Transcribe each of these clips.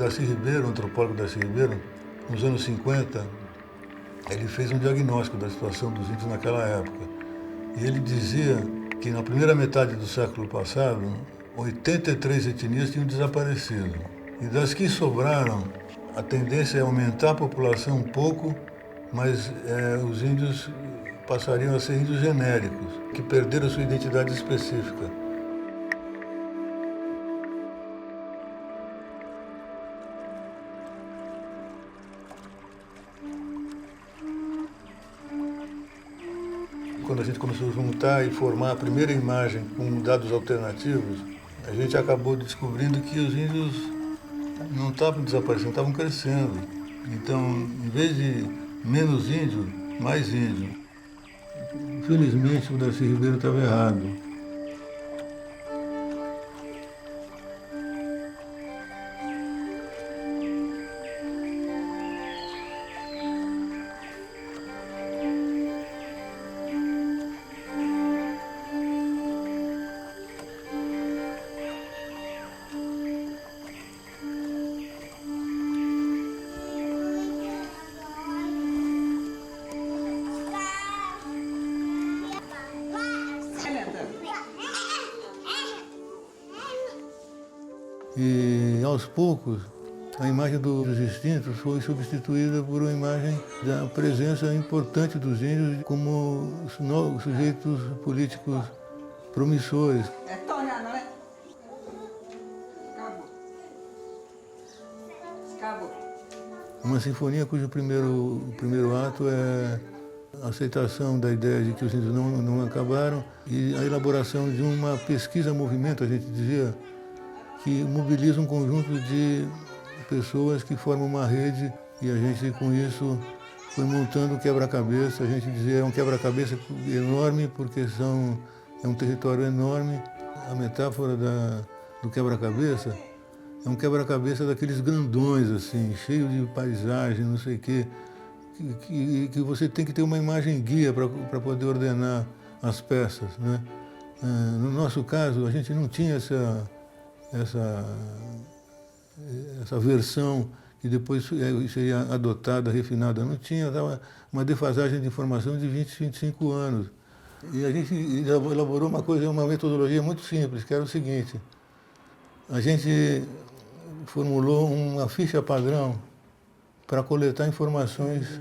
Darcy Ribeiro, o antropólogo Darcy Ribeiro, nos anos 50, ele fez um diagnóstico da situação dos índios naquela época. E ele dizia que na primeira metade do século passado, 83 etnias tinham desaparecido. E das que sobraram, a tendência é aumentar a população um pouco, mas os índios passariam a ser índios genéricos, que perderam sua identidade específica. Quando a gente começou a juntar e formar a primeira imagem com dados alternativos, a gente acabou descobrindo que os índios não estavam desaparecendo, estavam crescendo. Então, em vez de menos índio, mais índio. Infelizmente, o Darcy Ribeiro estava errado. E, aos poucos, a imagem dos extintos foi substituída por uma imagem da presença importante dos índios como sujeitos políticos promissores. Uma sinfonia cujo primeiro ato é a aceitação da ideia de que os índios não acabaram e a elaboração de uma pesquisa-movimento, a gente dizia, que mobiliza um conjunto de pessoas que formam uma rede e a gente, com isso, foi montando um quebra-cabeça. A gente dizia é um quebra-cabeça enorme porque é um território enorme. A metáfora do quebra-cabeça é um quebra-cabeça daqueles grandões, assim, cheio de paisagem, não sei o quê, que você tem que ter uma imagem guia para poder ordenar as peças, né? No nosso caso, a gente não tinha essa versão que depois seria adotada, refinada. Não tinha, dava uma defasagem de informação de 20, 25 anos. E a gente elaborou uma metodologia muito simples, que era o seguinte: a gente formulou uma ficha padrão para coletar informações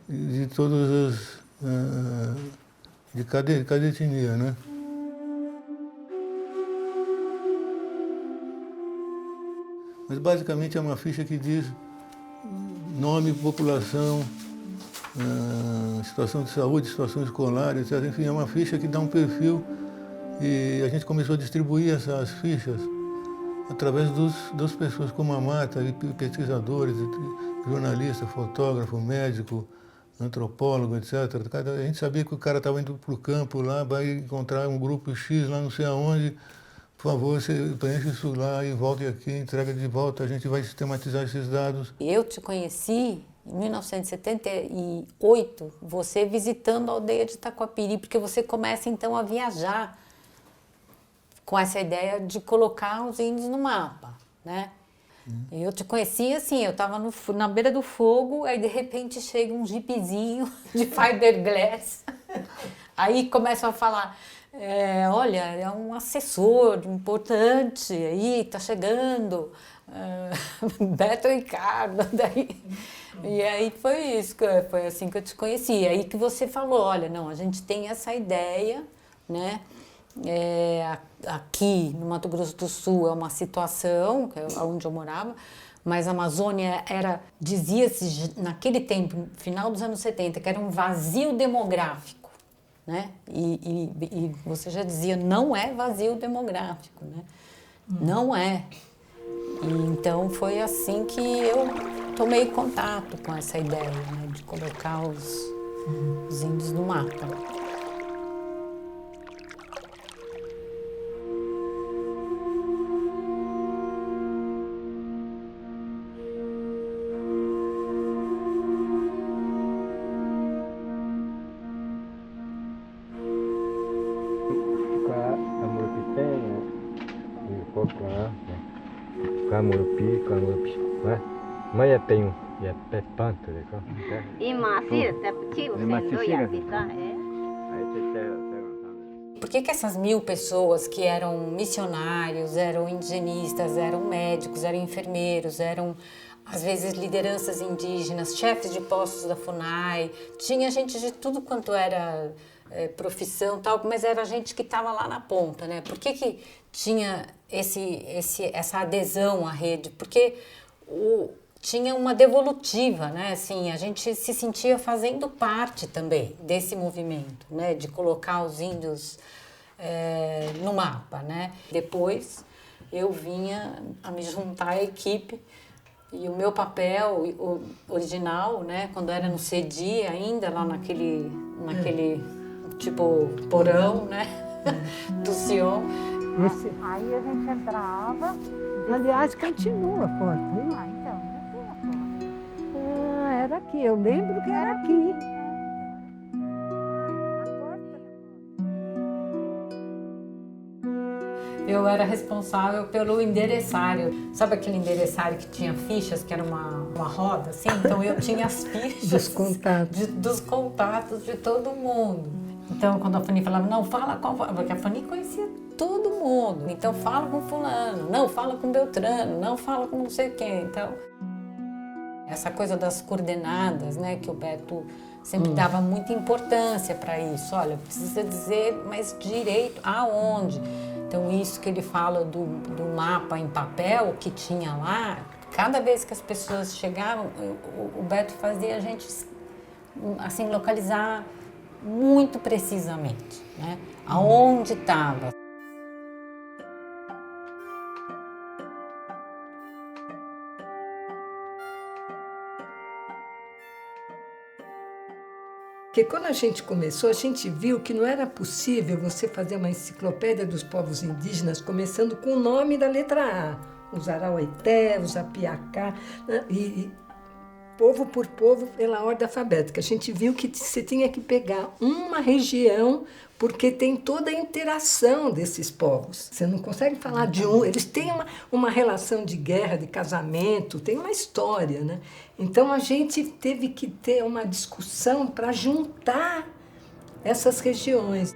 de todas de cada etnia, né? Mas basicamente é uma ficha que diz nome, população, situação de saúde, situação escolar, etc. Enfim, é uma ficha que dá um perfil e a gente começou a distribuir essas fichas através das pessoas como a Marta, pesquisadores, jornalista, fotógrafo, médico, antropólogo, etc. A gente sabia que o cara estava indo para o campo lá, vai encontrar um grupo X lá não sei aonde. Por favor, você preenche isso lá e volte aqui, entrega de volta, a gente vai sistematizar esses dados. Eu te conheci em 1978, você visitando a aldeia de Taquapiri, porque você começa então a viajar com essa ideia de colocar os índios no mapa, né? Eu te conheci assim, eu estava na beira do fogo, aí de repente chega um jipezinho de fiberglass, aí começam a falar... olha, é um assessor importante, aí tá chegando, Beto Ricardo, daí. E aí foi isso, foi assim que eu te conheci. Aí que você falou, olha, não, a gente tem essa ideia, né? Aqui no Mato Grosso do Sul é uma situação, que é onde eu morava, mas a Amazônia dizia-se naquele tempo, final dos anos 70, que era um vazio demográfico. Né? E você já dizia, não é vazio demográfico, né? Não é. E então foi assim que eu tomei contato com essa ideia, né? De colocar os índios no mapa. Camurupi, Camurupi. Maya penho, e é panto, E macia, tá possível, sendo ia pisar, Por que essas 1000 pessoas que eram missionários, eram indigenistas, eram médicos, eram enfermeiros, eram às vezes lideranças indígenas, chefes de postos da FUNAI, tinha gente de tudo quanto era profissão, tal, mas era gente que estava lá na ponta, né? Por que tinha essa adesão à rede? Porque tinha uma devolutiva, né? Assim, a gente se sentia fazendo parte também desse movimento, né? De colocar os índios no mapa, né? Depois eu vinha a me juntar à equipe e o meu papel original, né? Quando era no CEDI ainda, lá naquele tipo porão, né? Do Sion. Aí a gente entrava. Aliás, continua a porta, hein? Então, não tinha porta. Ah, era aqui, eu lembro que era aqui. Eu era responsável pelo endereçário. Sabe aquele endereçário que tinha fichas, que era uma roda, assim? Então eu tinha as fichas dos contatos de todo mundo. Então quando a Fanny falava, não, fala com a... Porque a Fanny conhecia todo mundo. Então fala com fulano, não, fala com Beltrano, não, fala com não sei quem. Então, essa coisa das coordenadas, né, que o Beto sempre dava muita importância para isso. Olha, precisa dizer, mas direito aonde? Então, isso que ele fala do mapa em papel que tinha lá, cada vez que as pessoas chegavam, o Beto fazia a gente, assim, localizar muito precisamente, né? Aonde estava. Porque quando a gente começou, a gente viu que não era possível você fazer uma enciclopédia dos povos indígenas começando com o nome da letra A. Os Arauaité, os Apiacá, né? E povo por povo pela ordem alfabética. A gente viu que você tinha que pegar uma região porque tem toda a interação desses povos. Você não consegue falar de um... Eles têm uma relação de guerra, de casamento, tem uma história, né? Então, a gente teve que ter uma discussão para juntar essas regiões.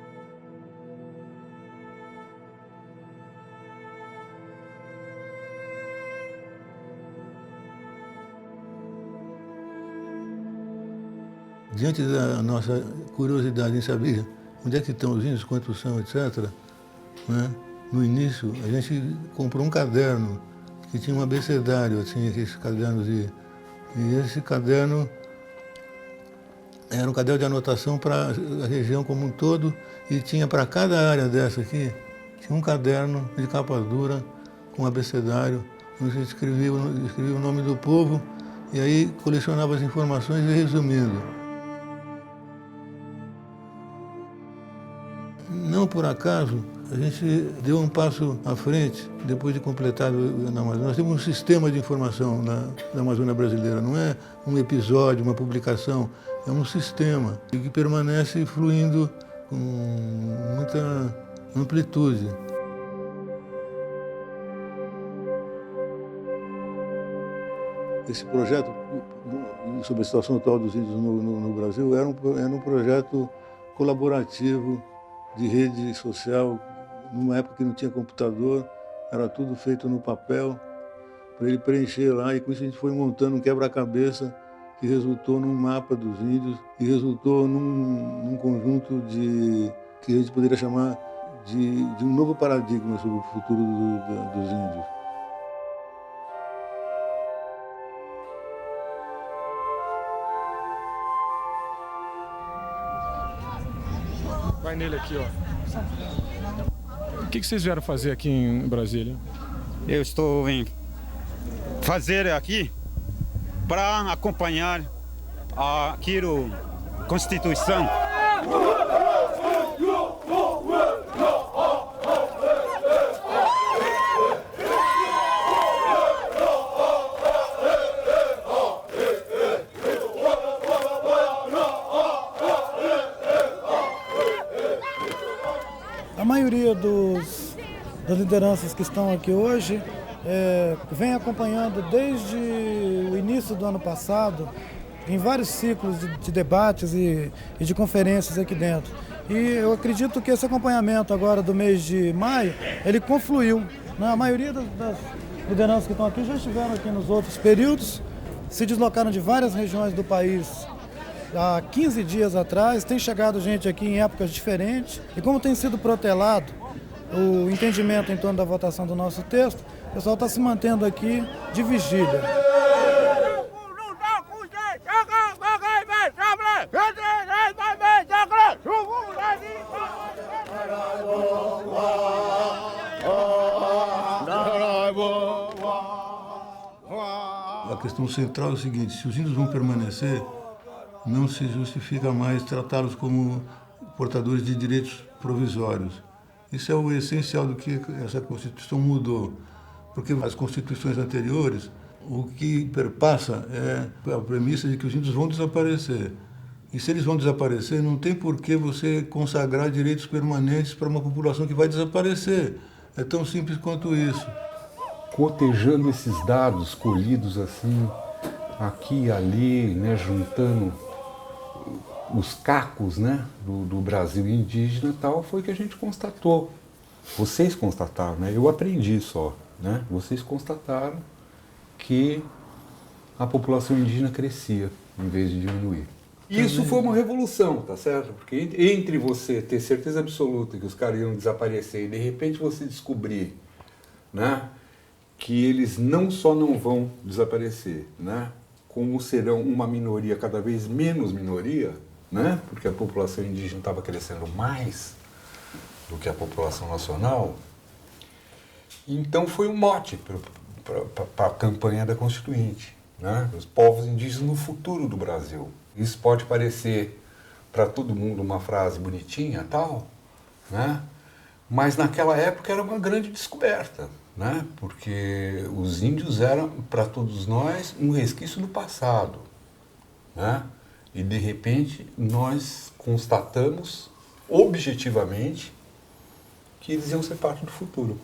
Diante da nossa curiosidade em saber onde é que estão os índios, quantos são, etc., né? No início, a gente comprou um caderno que tinha um abecedário, assim, aqueles cadernos e esse caderno era um caderno de anotação para a região como um todo e tinha para cada área dessa aqui, tinha um caderno de capa dura com abecedário, onde você escrevia o nome do povo e aí colecionava as informações e resumindo. Não por acaso, a gente deu um passo à frente depois de completado na Amazônia. Nós temos um sistema de informação na Amazônia brasileira, não é um episódio, uma publicação, é um sistema que permanece fluindo com muita amplitude. Esse projeto sobre a situação atual dos índios no Brasil era um projeto colaborativo, de rede social, numa época que não tinha computador, era tudo feito no papel, para ele preencher lá, e com isso a gente foi montando um quebra-cabeça que resultou num mapa dos índios e resultou num conjunto que a gente poderia chamar de um novo paradigma sobre o futuro dos índios. Vai nele aqui, ó. O que vocês vieram fazer aqui em Brasília? Eu estou fazer aqui para acompanhar aquilo Constituição. A maioria das lideranças que estão aqui hoje vem acompanhando desde o início do ano passado, em vários ciclos de debates e de conferências aqui dentro. E eu acredito que esse acompanhamento agora do mês de maio, ele confluiu. Né? A maioria das lideranças que estão aqui já estiveram aqui nos outros períodos, se deslocaram de várias regiões do país há 15 dias atrás, tem chegado gente aqui em épocas diferentes, e como tem sido protelado o entendimento em torno da votação do nosso texto, o pessoal está se mantendo aqui de vigília. A questão central é o seguinte: se os índios vão permanecer, não se justifica mais tratá-los como portadores de direitos provisórios. Isso é o essencial do que essa Constituição mudou, porque as constituições anteriores, o que perpassa é a premissa de que os índios vão desaparecer. E se eles vão desaparecer, não tem por que você consagrar direitos permanentes para uma população que vai desaparecer. É tão simples quanto isso. Cotejando esses dados colhidos assim, aqui e ali, né, juntando os cacos, né, do Brasil indígena e tal, foi que a gente constatou. Vocês constataram, né? Eu aprendi só, né? Vocês constataram que a população indígena crescia em vez de diminuir. Isso foi uma revolução, tá certo? Porque entre você ter certeza absoluta que os caras iam desaparecer e de repente você descobrir, né, que eles não só não vão desaparecer, né, como serão uma minoria cada vez menos minoria, né, porque a população indígena estava crescendo mais do que a população nacional. Então foi um mote para a campanha da Constituinte, né, os povos indígenas no futuro do Brasil. Isso pode parecer para todo mundo uma frase bonitinha, tal, né, mas naquela época era uma grande descoberta. Né? Porque os índios eram, para todos nós, um resquício do passado. Né? E, de repente, nós constatamos, objetivamente, que eles iam ser parte do futuro.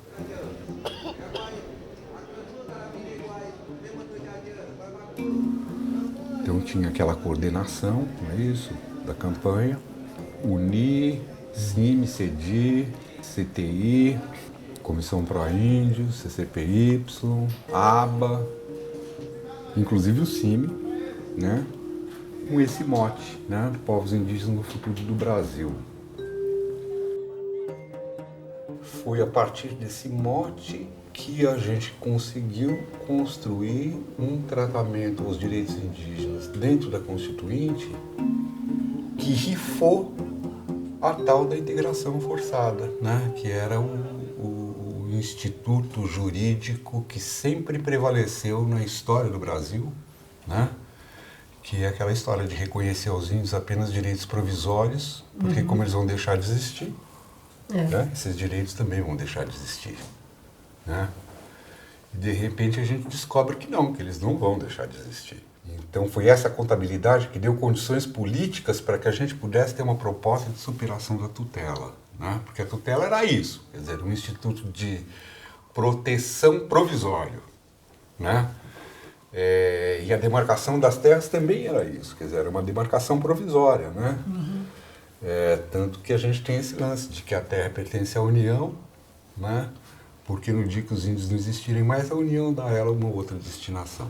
Então, tinha aquela coordenação, não é isso, da campanha, UNI, CIMI, CEDI, CTI, Comissão Pró-Índios, CCPY, ABA, inclusive o CIMI, né, com esse mote, né, de povos indígenas no futuro do Brasil. Foi a partir desse mote que a gente conseguiu construir um tratamento aos direitos indígenas dentro da Constituinte que rifou a tal da integração forçada, né, que era o instituto jurídico que sempre prevaleceu na história do Brasil, né? Que é aquela história de reconhecer aos índios apenas direitos provisórios, porque como eles vão deixar de existir, né? Esses direitos também vão deixar de existir. Né? E de repente a gente descobre que não, que eles não vão deixar de existir. Então foi essa contabilidade que deu condições políticas para que a gente pudesse ter uma proposta de superação da tutela. Né? Porque a tutela era isso, quer dizer, um instituto de proteção provisório. Né? E a demarcação das terras também era isso, quer dizer, era uma demarcação provisória. Né? Tanto que a gente tem esse lance de que a terra pertence à União, né? Porque no dia que os índios não existirem mais, a União dá a ela uma outra destinação.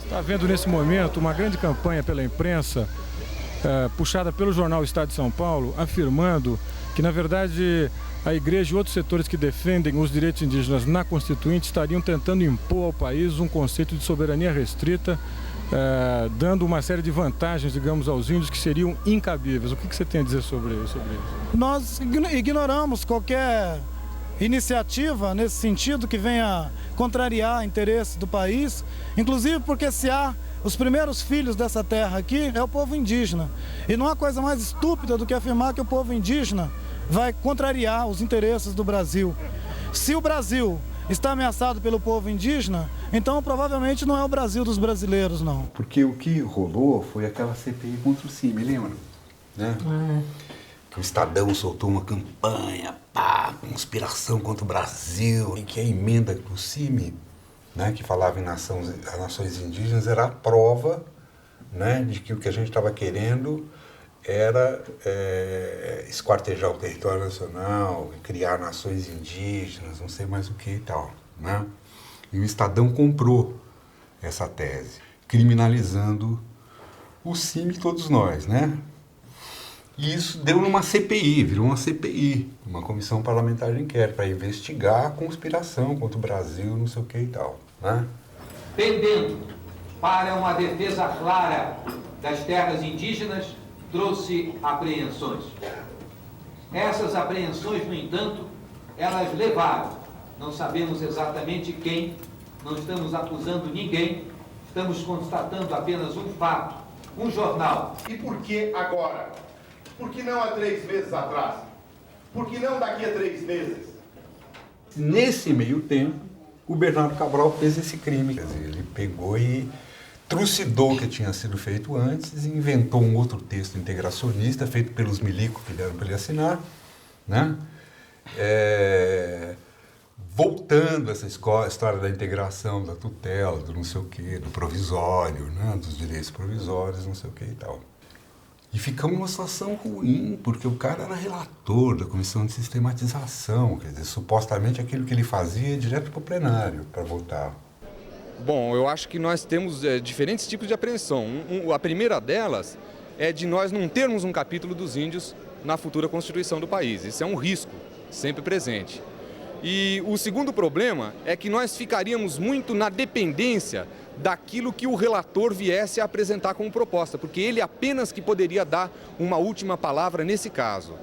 Está havendo nesse momento uma grande campanha pela imprensa, puxada pelo jornal Estado de São Paulo, afirmando que, na verdade, a igreja e outros setores que defendem os direitos indígenas na Constituinte estariam tentando impor ao país um conceito de soberania restrita, dando uma série de vantagens, digamos, aos índios que seriam incabíveis. O que você tem a dizer sobre isso? Nós ignoramos qualquer iniciativa nesse sentido que venha contrariar interesses do país, inclusive porque se há os primeiros filhos dessa terra aqui é o povo indígena. E não há coisa mais estúpida do que afirmar que o povo indígena vai contrariar os interesses do Brasil. Se o Brasil está ameaçado pelo povo indígena, então provavelmente não é o Brasil dos brasileiros, não. Porque o que rolou foi aquela CPI contra o CIMI, lembra? Né? Que o Estadão soltou uma campanha, conspiração contra o Brasil, em que a emenda do CIMI, né, que falava em nações indígenas, era a prova, né, de que o que a gente estava querendo era esquartejar o território nacional, criar nações indígenas, não sei mais o que e tal, né? E o Estadão comprou essa tese, criminalizando o CIMI e todos nós, né? E isso deu numa CPI, virou uma CPI, uma comissão parlamentar de inquérito, para investigar a conspiração contra o Brasil, não sei o que e tal, né? Pendendo para uma defesa clara das terras indígenas, trouxe apreensões. Essas apreensões, no entanto, elas levaram, não sabemos exatamente quem, não estamos acusando ninguém, estamos constatando apenas um fato, um jornal. E por que agora? Por que não há 3 meses atrás? Por que não daqui a 3 meses? Nesse meio tempo, o Bernardo Cabral fez esse crime. Quer dizer, ele pegou e trucidou o que tinha sido feito antes e inventou um outro texto integracionista feito pelos milicos que deram para ele assinar, né? Voltando essa história da integração, da tutela, do não sei o quê, do provisório, né? Dos direitos provisórios, não sei o quê e tal. E ficamos numa situação ruim, porque o cara era relator da comissão de sistematização, quer dizer, supostamente aquilo que ele fazia ia direto para o plenário para votar. Bom, eu acho que nós temos diferentes tipos de apreensão. A primeira delas é de nós não termos um capítulo dos índios na futura Constituição do país. Isso é um risco sempre presente. E o segundo problema é que nós ficaríamos muito na dependência daquilo que o relator viesse a apresentar como proposta, porque ele apenas que poderia dar uma última palavra nesse caso.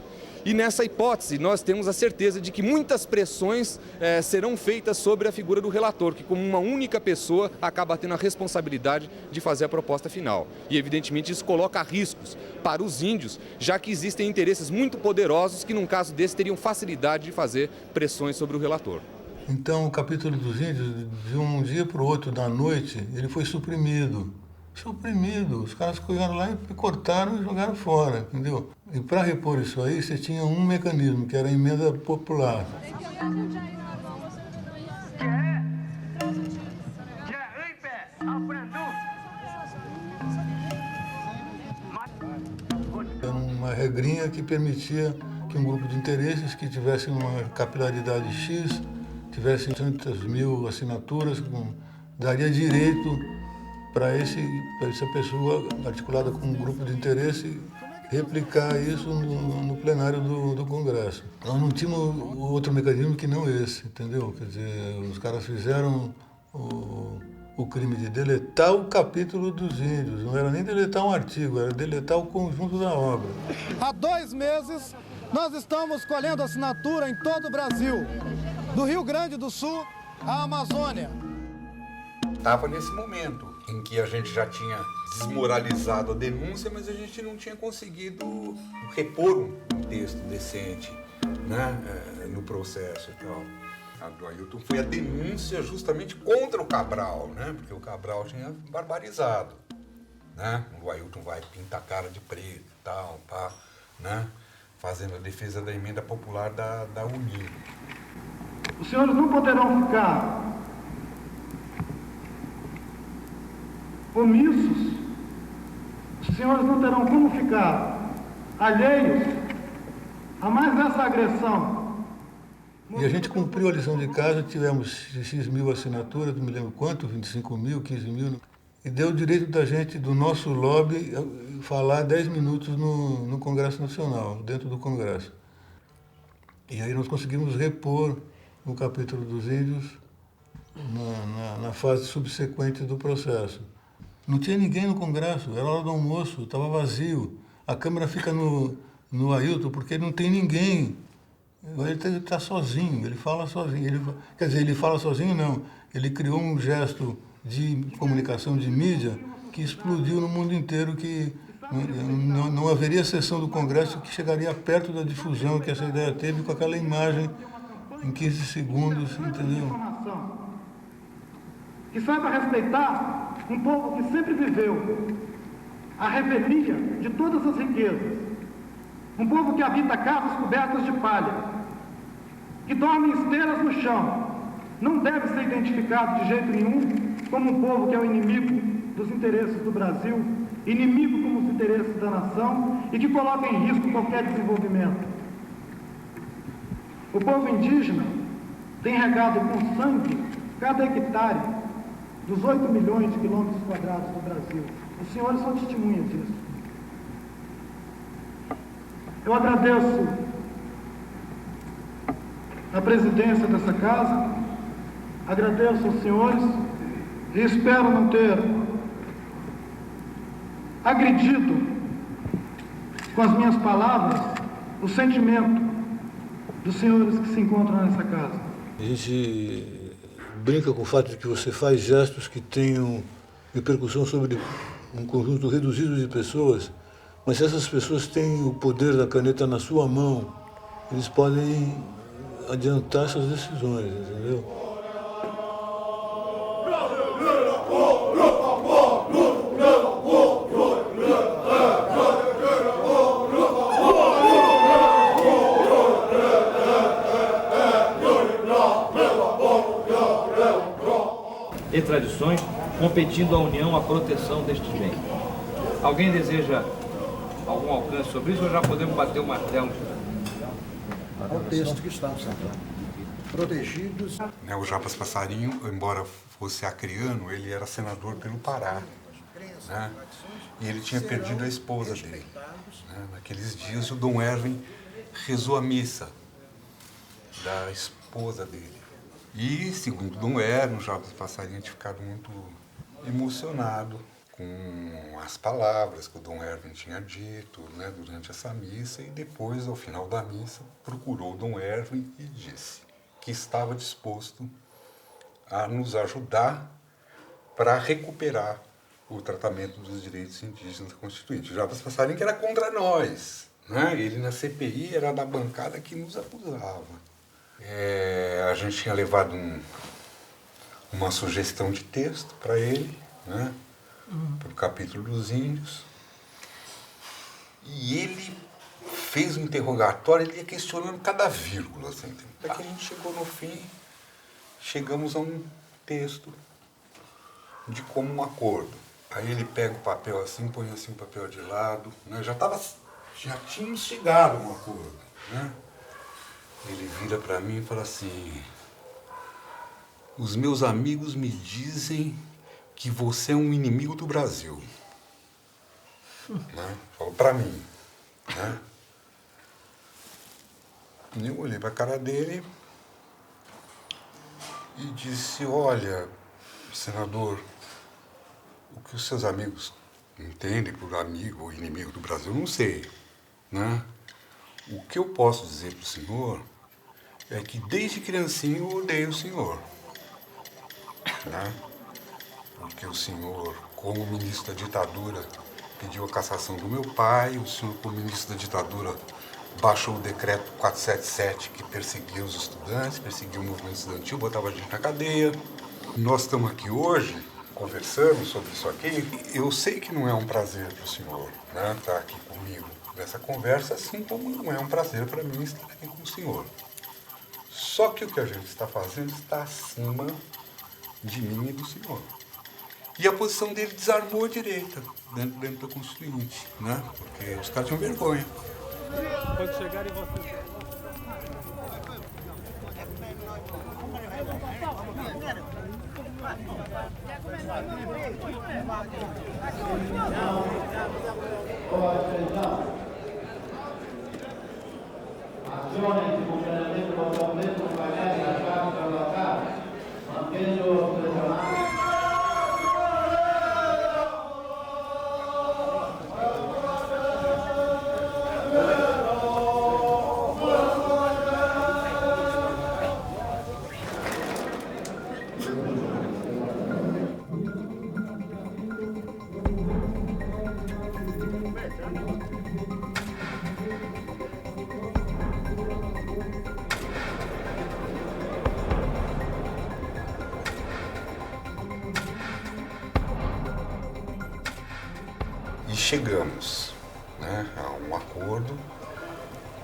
E nessa hipótese, nós temos a certeza de que muitas pressões serão feitas sobre a figura do relator, que como uma única pessoa acaba tendo a responsabilidade de fazer a proposta final. E evidentemente isso coloca riscos para os índios, já que existem interesses muito poderosos que num caso desse teriam facilidade de fazer pressões sobre o relator. Então o capítulo dos índios, de um dia para o outro, da noite, ele foi suprimido. Suprimido. Os caras correram lá e cortaram e jogaram fora, entendeu? E para repor isso aí, você tinha um mecanismo, que era a emenda popular. Era uma regrinha que permitia que um grupo de interesses que tivesse uma capilaridade X, tivesse 200 mil assinaturas, daria direito para essa pessoa articulada com um grupo de interesse replicar isso no plenário do Congresso. Nós não tínhamos outro mecanismo que não esse, entendeu? Quer dizer, os caras fizeram o crime de deletar o capítulo dos índios. Não era nem deletar um artigo, era deletar o conjunto da obra. Há 2 meses, nós estamos colhendo assinatura em todo o Brasil, do Rio Grande do Sul à Amazônia. Estava nesse momento em que a gente já tinha desmoralizado a denúncia, mas a gente não tinha conseguido repor um texto decente, né, no processo e tal. A do Ailton foi a denúncia justamente contra o Cabral, né, porque o Cabral tinha barbarizado, né? O Ailton vai pintar a cara de preto e tal, pá, né, fazendo a defesa da emenda popular da Unido. Os senhores não poderão ficar omissos, os senhores não terão como ficar alheios a mais essa agressão. E a gente cumpriu a lição de casa, tivemos X mil assinaturas, não me lembro quanto, 25 mil, 15 mil, e deu o direito da gente, do nosso lobby, falar 10 minutos no Congresso Nacional, dentro do Congresso. E aí nós conseguimos repor o capítulo dos índios na fase subsequente do processo. Não tinha ninguém no Congresso, era hora do almoço, estava vazio. A câmera fica no Ailton porque não tem ninguém. Ele está sozinho, ele fala sozinho. Quer dizer, ele fala sozinho não. Ele criou um gesto de comunicação, de mídia, que explodiu no mundo inteiro, que não haveria sessão do Congresso que chegaria perto da difusão que essa ideia teve com aquela imagem em 15 segundos, entendeu? Que saiba respeitar um povo que sempre viveu a revelia de todas as riquezas. Um povo que habita casas cobertas de palha, que dorme em esteiras no chão. Não deve ser identificado de jeito nenhum como um povo que é o inimigo dos interesses do Brasil, inimigo como os interesses da nação e que coloca em risco qualquer desenvolvimento. O povo indígena tem regado com sangue cada hectare dos 8 milhões de quilômetros quadrados do Brasil. Os senhores são testemunhas disso. Eu agradeço a presidência dessa casa, agradeço aos senhores e espero não ter agredido com as minhas palavras o sentimento dos senhores que se encontram nessa casa. A gente brinca com o fato de que você faz gestos que tenham repercussão sobre um conjunto reduzido de pessoas, mas se essas pessoas têm o poder da caneta na sua mão, eles podem adiantar essas decisões, entendeu? E tradições, competindo a união à proteção destes bens. Alguém deseja algum alcance sobre isso ou já podemos bater o martelo? É o texto que está no central. Protegidos. O Jabas Passarinho, embora fosse acreano, ele era senador pelo Pará. Né? E ele tinha perdido a esposa dele. Né? Naqueles dias, o Dom Erwin rezou a missa da esposa dele. E, segundo Dom Erwin, o Jabas Passarinho tinha ficado muito emocionado com as palavras que o Dom Erwin tinha dito, né, durante essa missa, e depois, ao final da missa, procurou o Dom Erwin e disse que estava disposto a nos ajudar para recuperar o tratamento dos direitos indígenas constituintes. O Jabas Passarinho que era contra nós, né? Ele na CPI era da bancada que nos acusava. A gente tinha levado uma sugestão de texto para ele, né? Para o capítulo dos índios. E ele fez um interrogatório, ele ia questionando cada vírgula. Assim. Até que a gente chegou no fim, chegamos a um texto de como um acordo. Aí ele pega o papel assim, põe assim o papel de lado. Né? Já tínhamos chegado a um acordo. Né? Ele vira para mim e fala assim: os meus amigos me dizem que você é um inimigo do Brasil. Né? Falou para mim. Né? E eu olhei para a cara dele e disse: olha, senador, o que os seus amigos entendem por amigo ou inimigo do Brasil, eu não sei. Né? O que eu posso dizer para o senhor é que desde criancinha eu odeio o senhor. Né? Porque o senhor, como ministro da ditadura, pediu a cassação do meu pai, o senhor, como ministro da ditadura, baixou o decreto 477 que perseguia os estudantes, perseguia o movimento estudantil, botava a gente na cadeia. Nós estamos aqui hoje conversando sobre isso aqui. Eu sei que não é um prazer para o senhor, né, estar aqui comigo nessa conversa, assim como não é um prazer para mim estar aqui com o senhor. Só que o que a gente está fazendo está acima de mim e do senhor. E a posição dele desarmou a direita dentro da Constituinte, né? Porque os caras tinham vergonha. Quando chegarem vocês... Azione di funzionamento completo pagati la causa locale, mantenendo funzionamento. E chegamos, né, a um acordo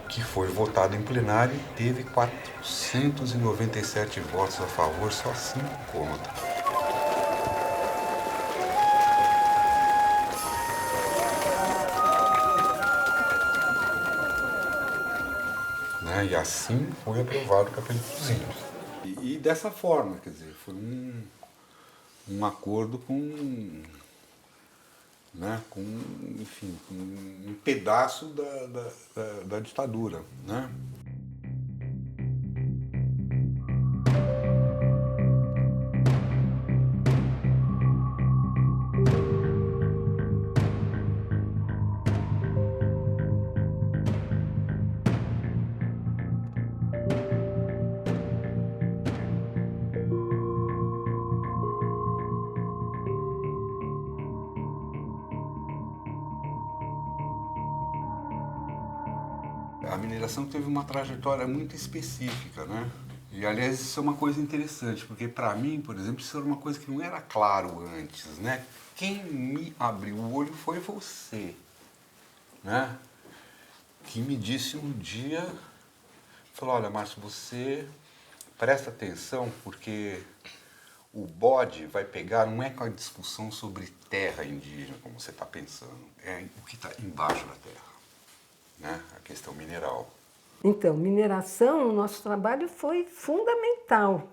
que foi votado em plenário e teve 497 votos a favor, só 5 contra. Né, e assim foi aprovado o capítulo dos índios. E dessa forma, quer dizer, foi um acordo com, né, com, enfim, um pedaço da ditadura, né? A mineração teve uma trajetória muito específica, né? E, aliás, isso é uma coisa interessante, porque, para mim, por exemplo, isso era uma coisa que não era claro antes, né? Quem me abriu o olho foi você, né? Que me disse um dia, falou, olha, Márcio, você presta atenção, porque o bode vai pegar, não é com a discussão sobre terra indígena, como você está pensando, é o que está embaixo da terra, né? A questão mineral. Então, mineração, o nosso trabalho foi fundamental,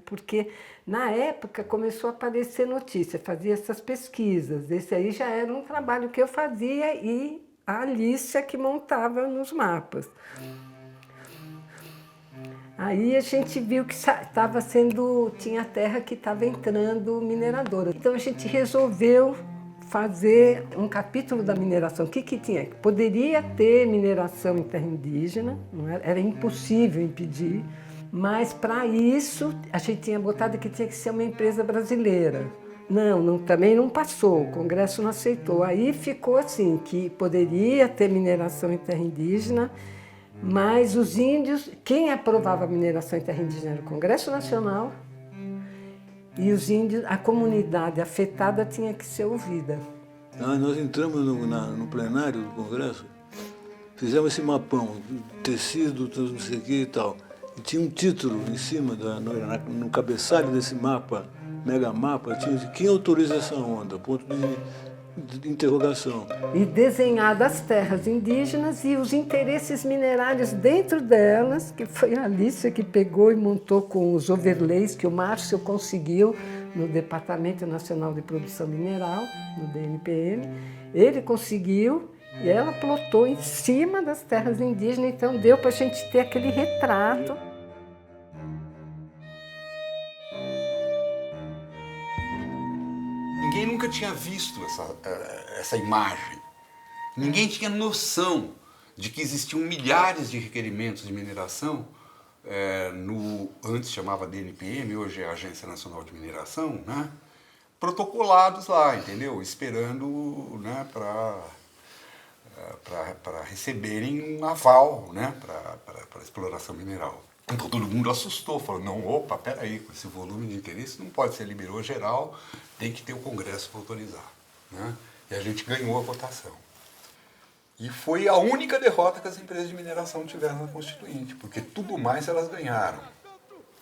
porque na época começou a aparecer notícia, fazia essas pesquisas. Esse aí já era um trabalho que eu fazia e a Alicia que montava nos mapas. Aí a gente viu que tinha terra que estava entrando mineradora. Então a gente resolveu fazer um capítulo da mineração. O que tinha? Poderia ter mineração em terra indígena, não era impossível impedir, mas para isso a gente tinha botado que tinha que ser uma empresa brasileira. Também não passou, o Congresso não aceitou. Aí ficou assim, que poderia ter mineração em terra indígena, mas os índios, quem aprovava a mineração em terra indígena era o Congresso Nacional, e os índios, a comunidade afetada tinha que ser ouvida. Nós entramos no plenário do Congresso, fizemos esse mapão, tecido, não sei o que e tal. E tinha um título em cima, no cabeçalho desse mapa, mega mapa, tinha quem autoriza essa onda, ponto de interrogação. E desenhado as terras indígenas e os interesses minerários dentro delas, que foi a Alicia que pegou e montou com os overlays que o Márcio conseguiu no Departamento Nacional de Produção Mineral, no DNPM. Ele conseguiu e ela plotou em cima das terras indígenas, então deu para a gente ter aquele retrato. Ninguém nunca tinha visto essa imagem. Ninguém tinha noção de que existiam milhares de requerimentos de mineração, antes chamava DNPM, hoje é a Agência Nacional de Mineração, né? Protocolados lá, entendeu? Esperando, né, para receberem um aval, né, para exploração mineral. Então todo mundo assustou, falou, não, opa, peraí, com esse volume de interesse não pode ser liberou geral, tem que ter o Congresso para autorizar, né? E a gente ganhou a votação. E foi a única derrota que as empresas de mineração tiveram na Constituinte, porque tudo mais elas ganharam,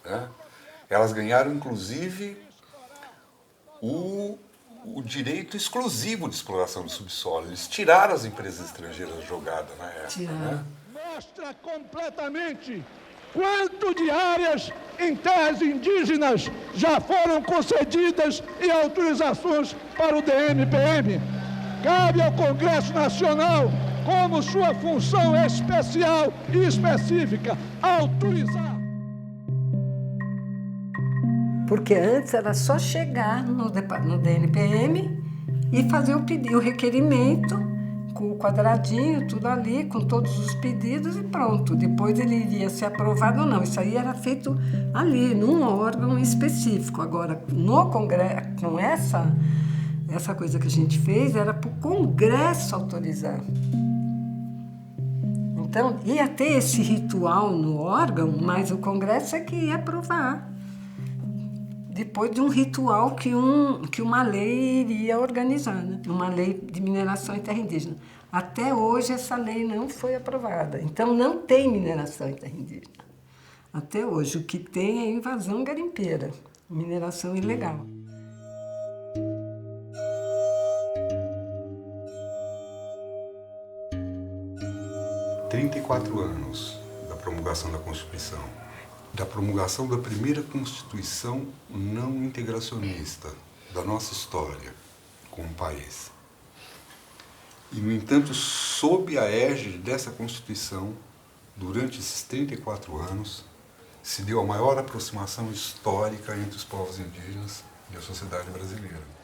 né? Elas ganharam, inclusive, o direito exclusivo de exploração do subsolo. Eles tiraram as empresas estrangeiras jogadas na época, né? Mostra completamente quanto de áreas em terras indígenas já foram concedidas e autorizações para o DNPM. Cabe ao Congresso Nacional, como sua função especial e específica, autorizar. Porque antes era só chegar no DNPM e fazer o requerimento, com o quadradinho, tudo ali, com todos os pedidos e pronto. Depois ele iria ser aprovado ou não. Isso aí era feito ali, num órgão específico. Agora, no Congresso, com essa coisa que a gente fez, era para o Congresso autorizar. Então, ia ter esse ritual no órgão, mas o Congresso é que ia aprovar. depois de um ritual que uma lei iria organizar, né? Uma lei de mineração em terra indígena. Até hoje essa lei não foi aprovada, então não tem mineração em terra indígena. Até hoje o que tem é invasão garimpeira, mineração ilegal. 34 anos da promulgação da Constituição, da promulgação da primeira Constituição não integracionista da nossa história como país. E, no entanto, sob a égide dessa Constituição, durante esses 34 anos, se deu a maior aproximação histórica entre os povos indígenas e a sociedade brasileira.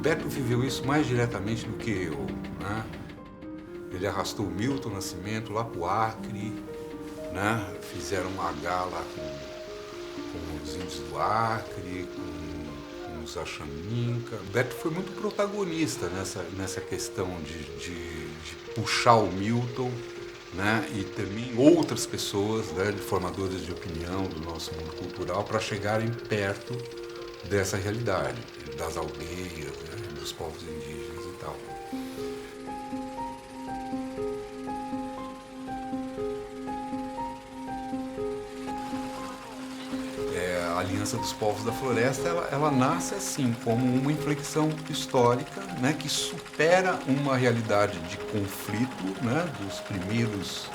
Beto viveu isso mais diretamente do que eu, né? Ele arrastou o Milton Nascimento lá para o Acre, né? Fizeram uma gala com os índios do Acre, com os Axaminca. Beto foi muito protagonista nessa questão de puxar o Milton, né? E também outras pessoas, né? Formadores de opinião do nosso mundo cultural, para chegarem perto dessa realidade, das aldeias, né? Dos povos indígenas e tal. A Aliança dos Povos da Floresta, ela nasce assim, como uma inflexão histórica, né? Que supera uma realidade de conflito, né? Dos primeiros,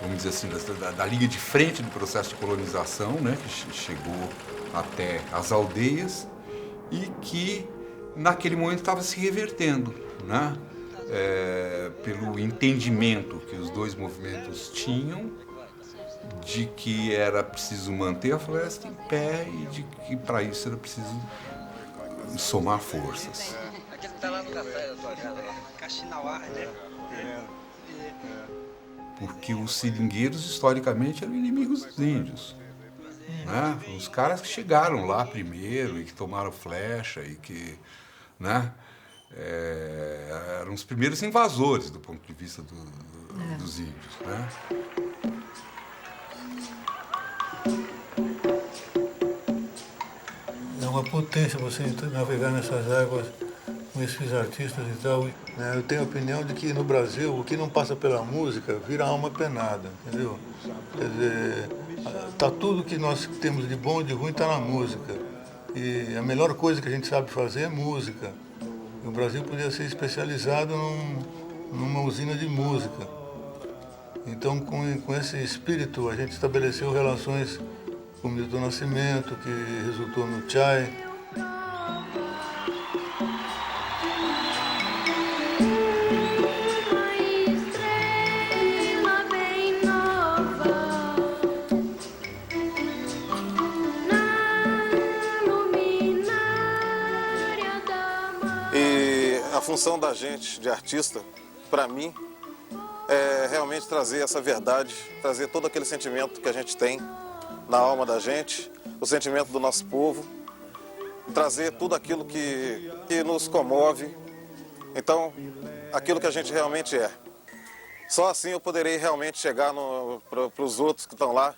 vamos dizer assim, da linha de frente do processo de colonização, né? Que chegou até as aldeias e que naquele momento estava se revertendo, né? Pelo entendimento que os dois movimentos tinham de que era preciso manter a floresta em pé e de que para isso era preciso somar forças. Aquele está lá no café da tua casa, Caxinauá, né? Porque os seringueiros historicamente eram inimigos dos índios. Né? Os caras que chegaram lá primeiro e que tomaram flecha e que, né? Eram os primeiros invasores do ponto de vista dos índios, né? É uma potência você navegar nessas águas com esses artistas e tal. Né? Eu tenho a opinião de que no Brasil o que não passa pela música vira alma penada, entendeu? Quer dizer, tá tudo que nós temos de bom e de ruim está na música. E a melhor coisa que a gente sabe fazer é música. O Brasil podia ser especializado numa usina de música. Então, com esse espírito, a gente estabeleceu relações com o Milton Nascimento, que resultou no Chai. A função da gente, de artista, para mim, é realmente trazer essa verdade, trazer todo aquele sentimento que a gente tem na alma da gente, o sentimento do nosso povo, trazer tudo aquilo que nos comove, então, aquilo que a gente realmente é. Só assim eu poderei realmente chegar para os outros que estão lá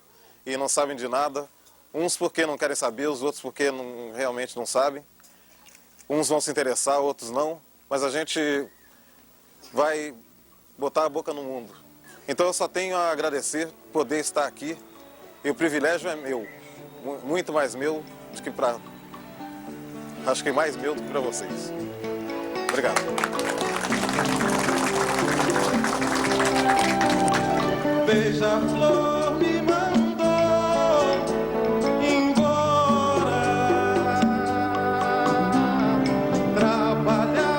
e não sabem de nada, uns porque não querem saber, os outros porque realmente não sabem, uns vão se interessar, outros não. Mas a gente vai botar a boca no mundo. Então eu só tenho a agradecer poder estar aqui. E o privilégio é meu, muito mais meu do que acho que mais meu do que para vocês. Obrigado. Beija-flor me mandou embora, trabalhar.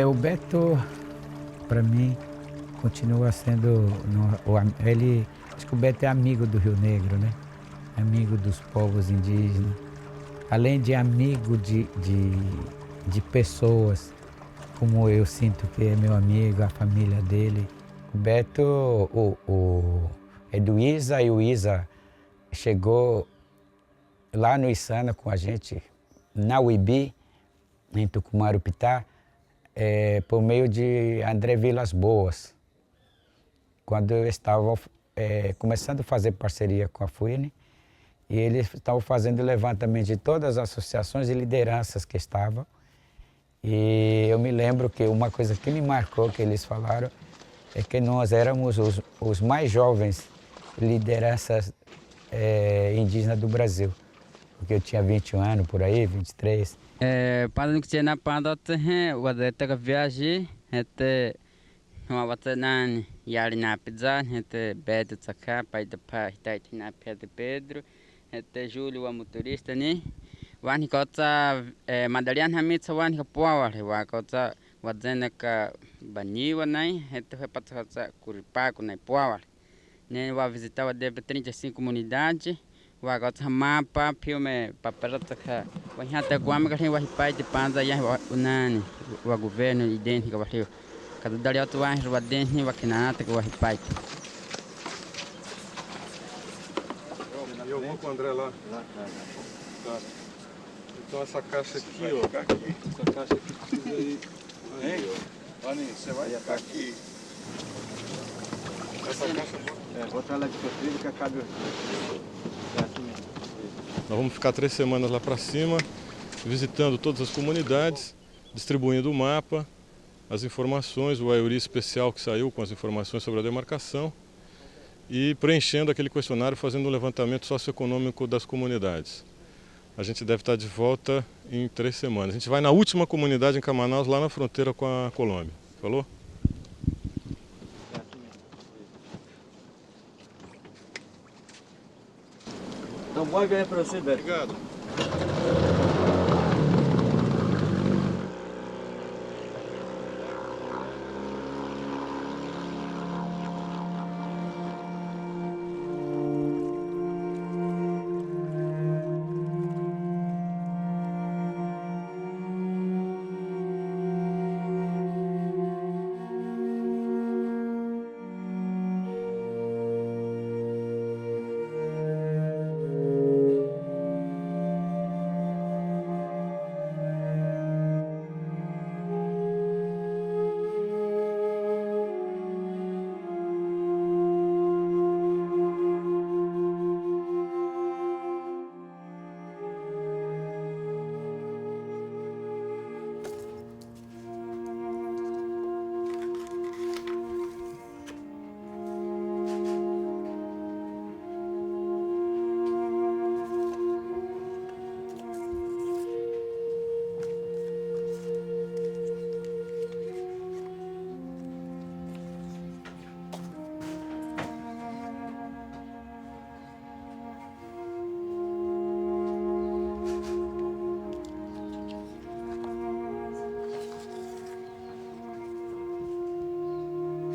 O Beto, para mim, continua sendo... Acho que o Beto é amigo do Rio Negro, né? Amigo dos povos indígenas. Além de amigo de pessoas, como eu sinto que é meu amigo, a família dele. O Beto, é do Isa, e o Isa chegou lá no Içana com a gente, na Uibi, em Tucumarupitá, por meio de André Vilas Boas. Quando eu estava começando a fazer parceria com a FUINE, e eles estavam fazendo levantamento de todas as associações e lideranças que estavam. E eu me lembro que uma coisa que me marcou, que eles falaram, é que nós éramos os mais jovens lideranças indígenas do Brasil. Porque eu tinha 21 anos, por aí, 23. Para não que na pandot o adeta viagem até uma batanã yari na pizza até Beto Tsaka pai da pai na Pedro até Júlio, o motorista, né? Wani kota Madalian Hamid sawan kapuawar wa kota wadzena ka baniwa nai até repatsa Curipaco na puawar. Né, wa visitava de 35 comunidades. Wa kota mapa filme paperata ka wa hata kwama ka wa pai de panza ya unani wa governo idêntico wa rio. Cada dali outro wa dentro wa kinata ka wa pai. Eu vou com o André lá. Tá. Então essa caixa aqui, ó. Essa caixa aqui precisa ir. Hein? Vani, você vai ficar aqui. Essa caixa. Bota ela de perfil que acabe. Nós vamos ficar 3 semanas lá para cima, visitando todas as comunidades, distribuindo o mapa, as informações, o AIURI especial que saiu com as informações sobre a demarcação, e preenchendo aquele questionário, fazendo um levantamento socioeconômico das comunidades. A gente deve estar de volta em 3 semanas. A gente vai na última comunidade em Camanaus, lá na fronteira com a Colômbia. Falou? Então, boa viagem para você, Beto. Obrigado.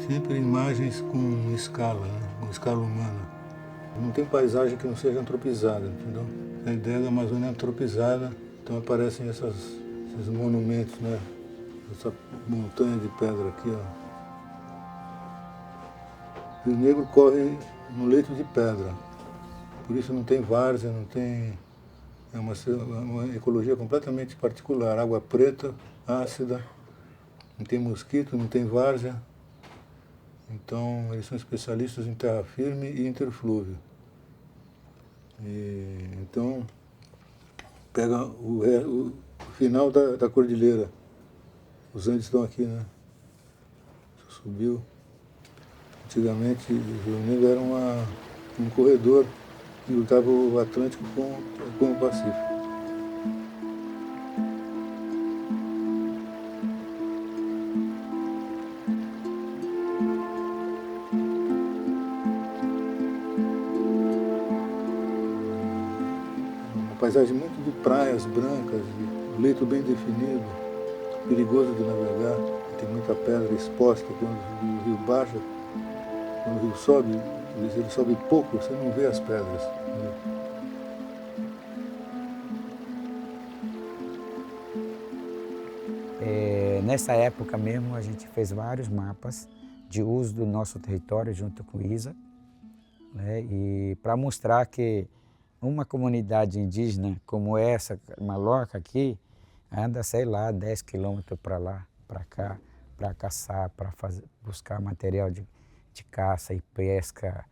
Sempre imagens com escala, né? Com escala humana. Não tem paisagem que não seja antropizada, entendeu? A ideia da Amazônia é antropizada, então aparecem esses monumentos, né? Essa montanha de pedra aqui, ó. Rio Negro corre no leito de pedra, por isso não tem várzea, não tem... É uma ecologia completamente particular, água preta, ácida, não tem mosquito, não tem várzea. Então, eles são especialistas em terra firme e interflúvio. Então, pega o final da cordilheira. Os Andes estão aqui, né? Subiu. Antigamente, o Rio Negro era um corredor que lutava o Atlântico com o Pacífico. Paisagem muito de praias brancas, de leito bem definido, perigoso de navegar. tem muita pedra exposta quando o rio baixa, quando o rio sobe, ele sobe pouco, você não vê as pedras. Nessa época mesmo, a gente fez vários mapas de uso do nosso território junto com o ISA, né? E para mostrar que uma comunidade indígena como essa, Maloca aqui, anda, sei lá, 10 quilômetros para lá, para cá, para caçar, para buscar material de caça e pesca.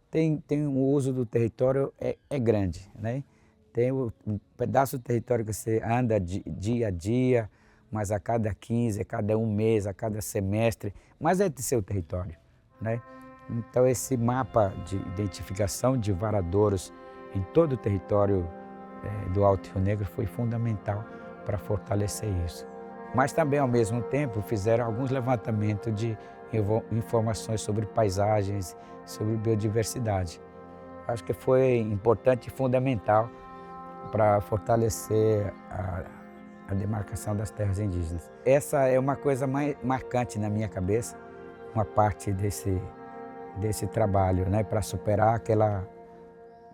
Tem o uso do território é grande, né? Tem um pedaço do território que você anda dia a dia, mas a cada 15, a cada um mês, a cada semestre, mas é de seu território, né? Então esse mapa de identificação de varadouros em todo o território do Alto Rio Negro foi fundamental para fortalecer isso. Mas também, ao mesmo tempo, fizeram alguns levantamentos de informações sobre paisagens, sobre biodiversidade. Acho que foi importante e fundamental para fortalecer a demarcação das terras indígenas. Essa é uma coisa mais marcante na minha cabeça, uma parte desse trabalho, né, para superar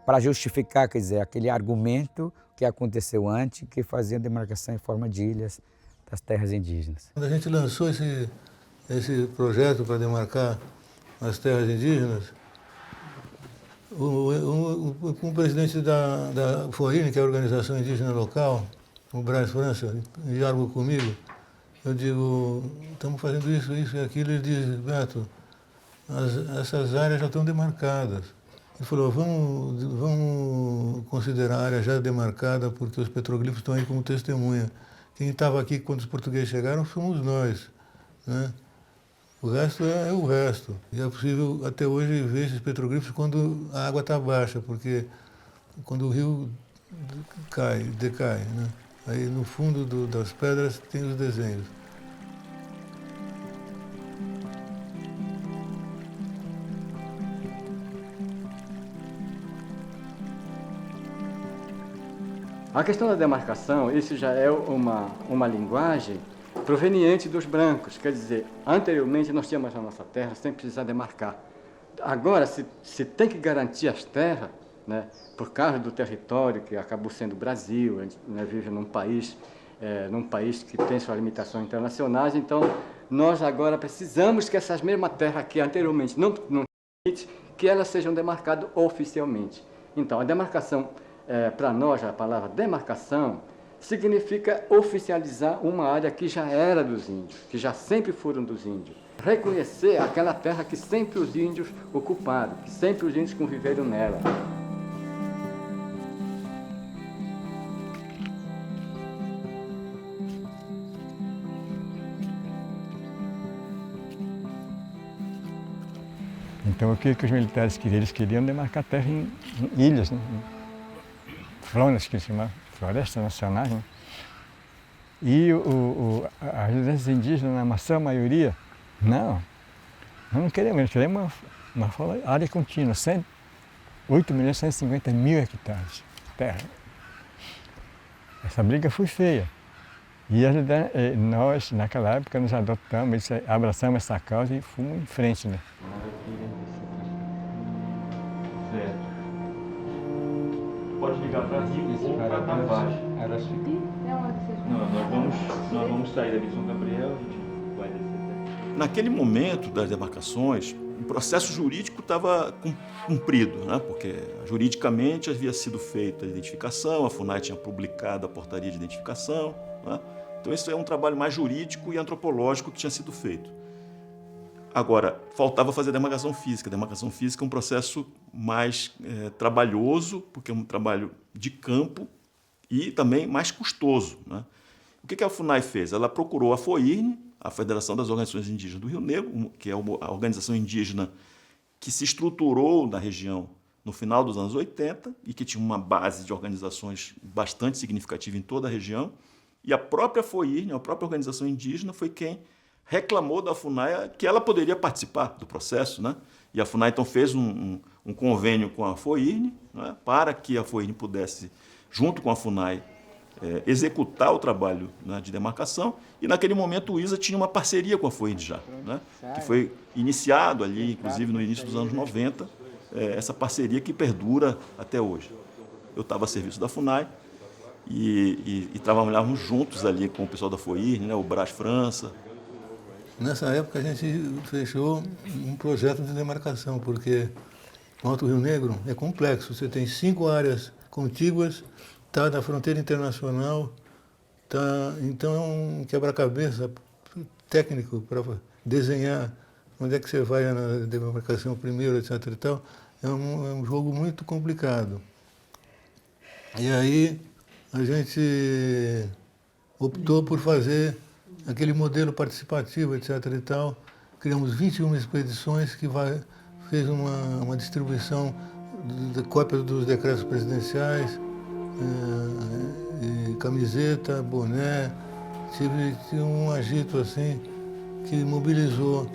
para justificar, quer dizer, aquele argumento que aconteceu antes, que fazia a demarcação em forma de ilhas das terras indígenas. Quando a gente lançou esse projeto para demarcar as terras indígenas, o presidente da FOIRN, que é a Organização Indígena Local, o Braz França, dialogou comigo. Eu digo, estamos fazendo isso e aquilo. Ele diz, Beto, essas áreas já estão demarcadas. Ele falou, vamos considerar a área já demarcada porque os petroglifos estão aí como testemunha. Quem estava aqui quando os portugueses chegaram fomos nós, né? O resto é o resto. E é possível até hoje ver esses petroglifos quando a água está baixa, porque quando o rio decai, né? Aí no fundo das pedras tem os desenhos. A questão da demarcação, isso já é uma linguagem proveniente dos brancos. Quer dizer, anteriormente nós tínhamos a nossa terra sem precisar demarcar. Agora, se tem que garantir as terras, né, por causa do território que acabou sendo o Brasil, a gente, né, vive num país que tem suas limitações internacionais, então nós agora precisamos que essas mesmas terras que anteriormente não permite, que elas sejam demarcadas oficialmente. Então, a demarcação, para nós, a palavra demarcação, significa oficializar uma área que já era dos índios, que já sempre foram dos índios. Reconhecer aquela terra que sempre os índios ocuparam, que sempre os índios conviveram nela. Então, o que os militares queriam? Eles queriam demarcar terra em ilhas, né? Flonas, que eles chamavam, florestas nacionais, né? E as residências indígenas, na sua maioria, não queremos, eles queremos uma área contínua, 8.150.000 hectares de terra. Essa briga foi feia. E nós, naquela época, nos adotamos, abraçamos essa causa e fomos em frente, né? Certo. Pode ligar para Rio ou para Tavares. Não, nós vamos sair daqui de São Gabriel, a gente vai descer. Naquele momento das demarcações, o processo jurídico estava cumprido, né? Porque juridicamente havia sido feita a identificação, a FUNAI tinha publicado a portaria de identificação, né? Então isso é um trabalho mais jurídico e antropológico que tinha sido feito. Agora, faltava fazer a demarcação física. A demarcação física é um processo mais trabalhoso, porque é um trabalho de campo e também mais custoso, né? O que a FUNAI fez? Ela procurou a FOIRN, a Federação das Organizações Indígenas do Rio Negro, que é a organização indígena que se estruturou na região no final dos anos 80 e que tinha uma base de organizações bastante significativa em toda a região. E a própria FOIRN, a própria organização indígena, foi quem reclamou da FUNAI que ela poderia participar do processo, né? E a FUNAI, então, fez um convênio com a FOIRN, né, para que a FOIRN pudesse, junto com a FUNAI, executar o trabalho, né, de demarcação, e naquele momento o ISA tinha uma parceria com a FOINDJA, né, que foi iniciado ali, inclusive no início dos anos 90, essa parceria que perdura até hoje. Eu estava a serviço da FUNAI e trabalhávamos juntos ali com o pessoal da FOIR, né, o Brás França. Nessa época a gente fechou um projeto de demarcação, porque o Alto Rio Negro é complexo, você tem 5 áreas contíguas, está na fronteira internacional, então é um quebra-cabeça técnico para desenhar onde é que você vai na demarcação primeiro, etc. e tal. É um jogo muito complicado. E aí a gente optou por fazer aquele modelo participativo, etc. e tal. Criamos 21 expedições que fez uma distribuição de cópias dos decretos presidenciais, camiseta, boné, tive um agito assim que mobilizou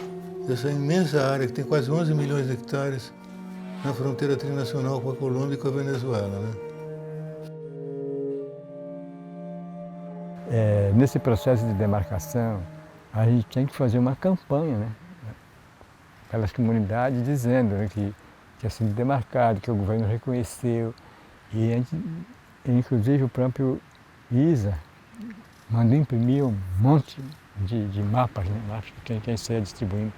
essa imensa área, que tem quase 11 milhões de hectares, na fronteira trinacional com a Colômbia e com a Venezuela, né? Nesse processo de demarcação, a gente tem que fazer uma campanha, né, pelas comunidades, dizendo, né, que tinha sido demarcado, que o governo reconheceu. E a gente, inclusive o próprio ISA mandou imprimir um monte de mapas, né, mapas que quem saia distribuindo.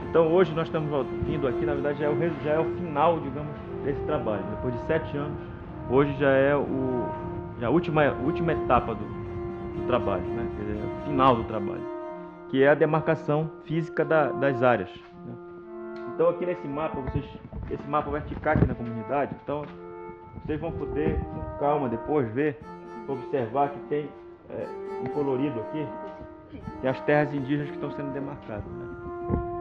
Então hoje nós estamos vindo aqui, na verdade já é o final, digamos, desse trabalho. Depois de 7 anos, hoje já é a última etapa do trabalho, né? Quer dizer, o final do trabalho, que é a demarcação física das áreas, né? Então aqui nesse mapa, esse mapa vai ficar aqui na comunidade, então vocês vão poder com calma depois ver, observar que tem em colorido aqui, tem as terras indígenas que estão sendo demarcadas, né?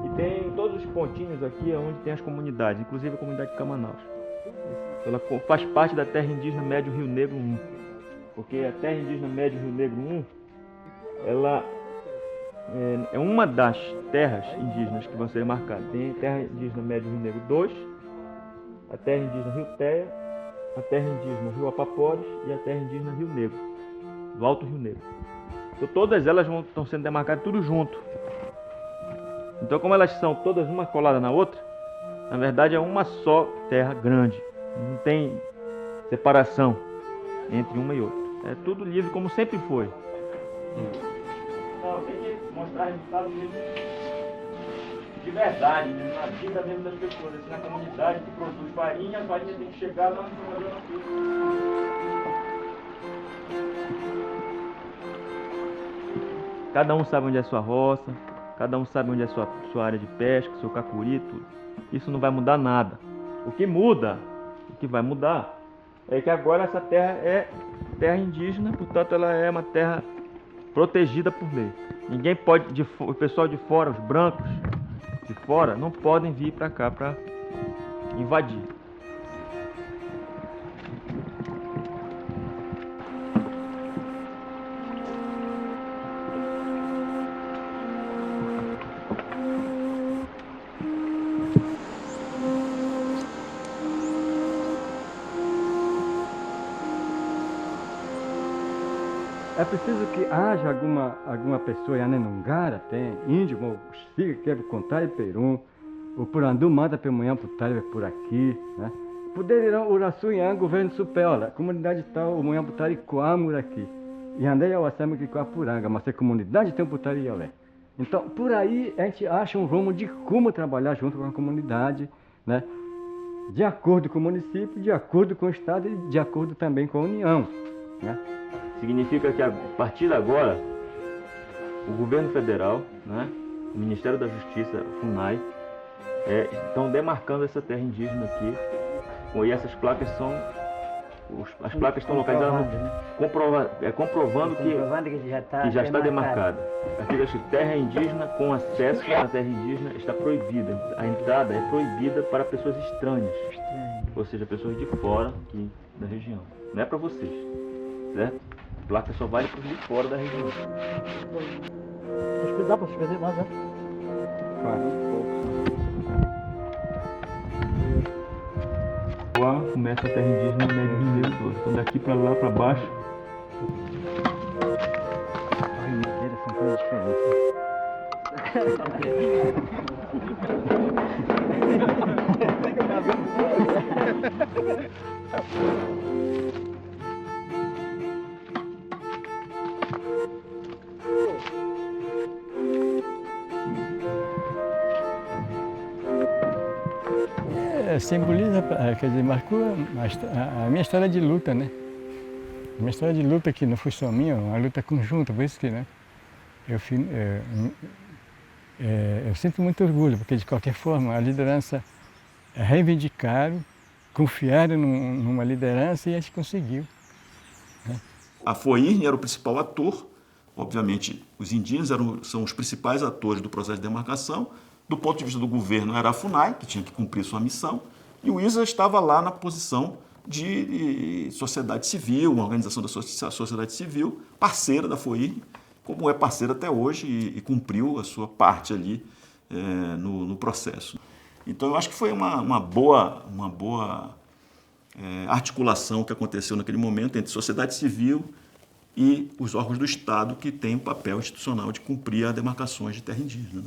E tem todos os pontinhos aqui onde tem as comunidades, inclusive a comunidade de Camanaus. Ela faz parte da terra indígena Médio Rio Negro 1, porque a terra indígena Médio Rio Negro 1, ela é uma das terras indígenas que vão ser marcadas. Tem a terra indígena Médio Rio Negro 2, a terra indígena Rio Teia, a terra indígena Rio Apapores e a terra indígena Rio Negro, do Alto Rio Negro. Então todas elas estão sendo demarcadas tudo junto. Então, como elas são todas uma colada na outra, na verdade é uma só terra grande. Não tem separação entre uma e outra. É tudo livre como sempre foi. Não, tem que mostrar resultado mesmo de verdade, mesmo, na vida mesmo das pessoas. Assim, na comunidade que produz farinha, a farinha tem que chegar lá no trabalhador aqui. Cada um sabe onde é a sua roça. Cada um sabe onde é a sua área de pesca, seu cacuri, tudo. Isso não vai mudar nada. O que muda, o que vai mudar, é que agora essa terra é terra indígena, portanto ela é uma terra protegida por lei. Ninguém pode, o pessoal de fora, os brancos de fora, não podem vir para cá para invadir. É preciso que haja alguma pessoa em Anenungara, tem índio, o Siga quebra o Contrário Perum, o Purandu manda pela manhã pro Talho por aqui, né? Poderão Uraçu Ian, governo Supéola, comunidade tal, o manhã pro Talho Coamur aqui. E andei ao Assama que Coapuranga, mas a comunidade tem um pro Talho Iolé. Então, por aí a gente acha um rumo de como trabalhar junto com a comunidade, né? De acordo com o município, de acordo com o Estado e de acordo também com a União, né? Significa que a partir de agora, o governo federal, né, o Ministério da Justiça, a FUNAI, estão demarcando essa terra indígena aqui E essas placas são... As placas estão localizadas comprovando que já está demarcada. Aqui está escrito terra indígena com acesso à terra indígena está proibida. A entrada é proibida para pessoas estranhas, ou seja, pessoas de fora aqui da região. Não é para vocês, certo? A placa só vale para os de fora da região. Dá para escrever mais, né? Lá começa a terra indígena no médio mineiro todo. Então daqui para lá, para baixo. Ai, madeiras são coisas Simboliza, quer dizer, marcou a minha história de luta, né? A minha história de luta que não foi só minha, uma luta conjunta, por isso que, né? Eu sinto muito orgulho, porque de qualquer forma a liderança reivindicaram, confiaram numa liderança e a gente conseguiu. Né? A FOIRN era o principal ator, obviamente os indígenas são os principais atores do processo de demarcação. Do ponto de vista do governo era a FUNAI, que tinha que cumprir sua missão, e o ISA estava lá na posição de sociedade civil, uma organização da sociedade civil, parceira da FOIRN, como é parceira até hoje e cumpriu a sua parte ali no processo. Então eu acho que foi uma boa articulação que aconteceu naquele momento entre sociedade civil e os órgãos do Estado que têm o papel institucional de cumprir as demarcações de terra indígena.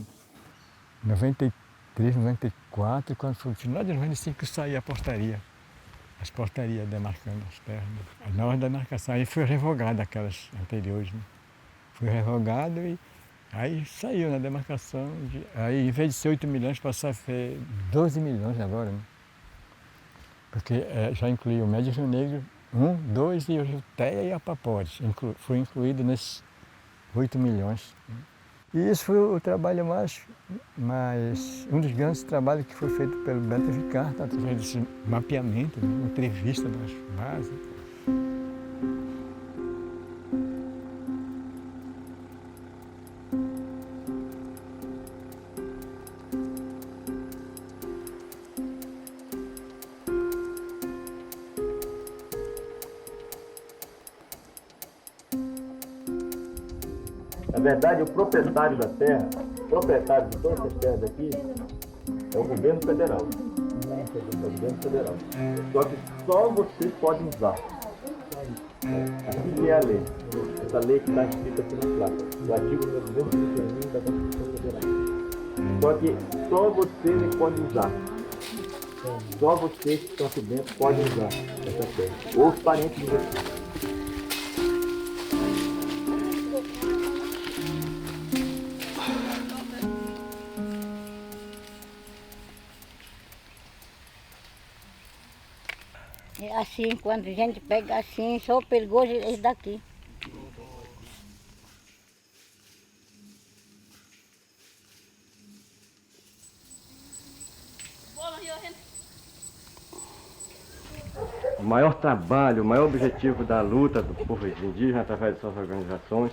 93, 94, quando foi no final de 95 que saiu a portaria. As portarias demarcando as terras. A nova demarcação. Aí foi revogada aquelas anteriores. Né? Foi revogado e aí saiu na demarcação. Aí em vez de ser 8 milhões, passou a ser 12 milhões agora. Né? Porque já incluiu o Médio Rio Negro 1, 2 e o Rio Teia e a Apapores. Foi incluído nesses 8 milhões. Né? E isso foi o trabalho um dos grandes trabalhos que foi feito pelo Beto Ricardo, através desse mapeamento, né? Entrevista das bases. Na verdade, o proprietário da terra, o proprietário de todas as terras aqui, é o governo federal. É o governo federal. Só que só vocês podem usar. Aqui é a lei. Essa lei que está escrita aqui na placa. O artigo 231 da Constituição Federal. Só que só vocês podem usar. Só vocês que estão aqui dentro podem usar essa terra. Ou os parentes de vocês. Assim, quando a gente pega assim, só pegou esse daqui. O maior trabalho, o maior objetivo da luta do povo indígena através de suas organizações,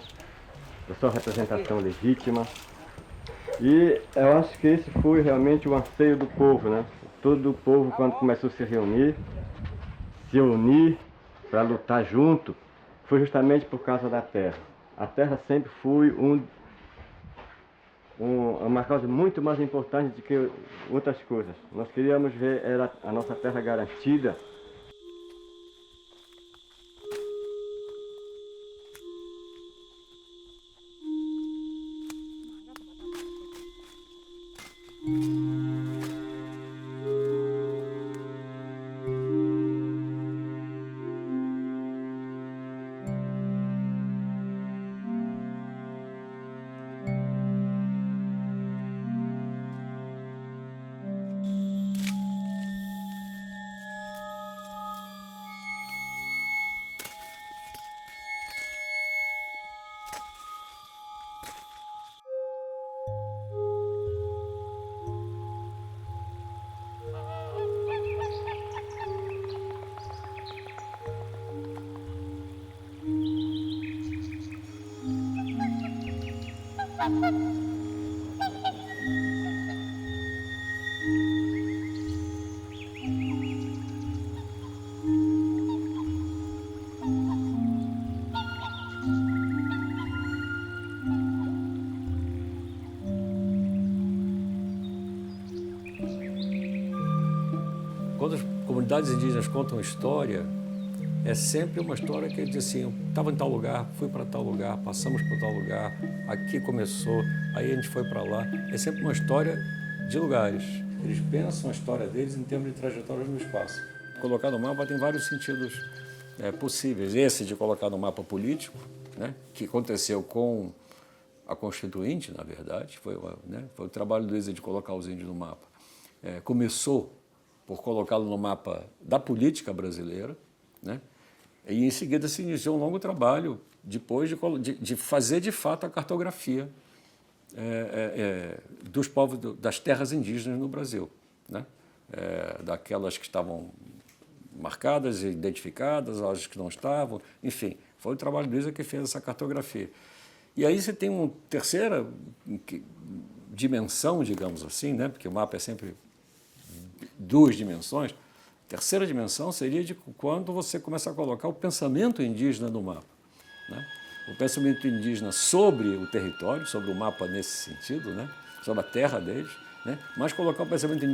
da sua representação legítima. E eu acho que esse foi realmente o anseio do povo, né? Todo o povo, quando começou a se reunir, se unir para lutar junto, foi justamente por causa da terra. A terra sempre foi uma causa muito mais importante do que outras coisas. Nós queríamos ver a nossa terra garantida. Quando as comunidades indígenas contam história, é sempre uma história que diz assim, estava em tal lugar, fui para tal lugar, passamos por tal lugar, aqui começou, aí a gente foi para lá. É sempre uma história de lugares. Eles pensam a história deles em termos de trajetórias no espaço. Colocar no mapa tem vários sentidos possíveis. Esse de colocar no mapa político, né, que aconteceu com a Constituinte, na verdade, foi o trabalho do Isa de colocar os índios no mapa. Começou por colocá-lo no mapa da política brasileira, né? E em seguida se iniciou um longo trabalho depois de fazer de fato a cartografia dos povos, das terras indígenas no Brasil, né? Daquelas que estavam marcadas e identificadas, as que não estavam, enfim, foi o trabalho do Isa que fez essa cartografia. E aí você tem uma terceira dimensão, digamos assim, né? Porque o mapa é sempre duas dimensões. A terceira dimensão seria de quando você começa a colocar o pensamento indígena no mapa, né? O pensamento indígena sobre o território, sobre o mapa nesse sentido, né? Sobre a terra deles, né? Mas colocar o pensamento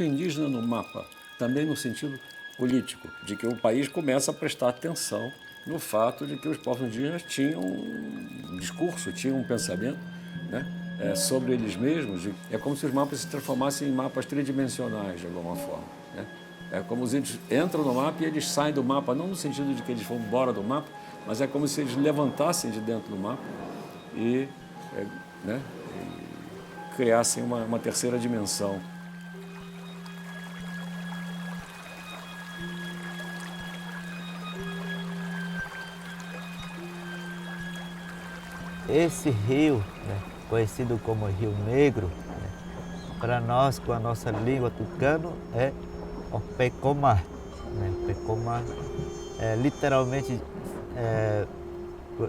indígena no mapa também no sentido político, de que o país começa a prestar atenção no fato de que os povos indígenas tinham um discurso, tinham um pensamento, né? Sobre eles mesmos. É como se os mapas se transformassem em mapas tridimensionais, de alguma forma, né? É como os índios entram no mapa e eles saem do mapa, não no sentido de que eles vão embora do mapa, mas é como se eles levantassem de dentro do mapa e, né, e criassem uma terceira dimensão. Esse rio, né, conhecido como Rio Negro, né, para nós, com a nossa língua tucano, é o Pecomar. Né? Pecomar é literalmente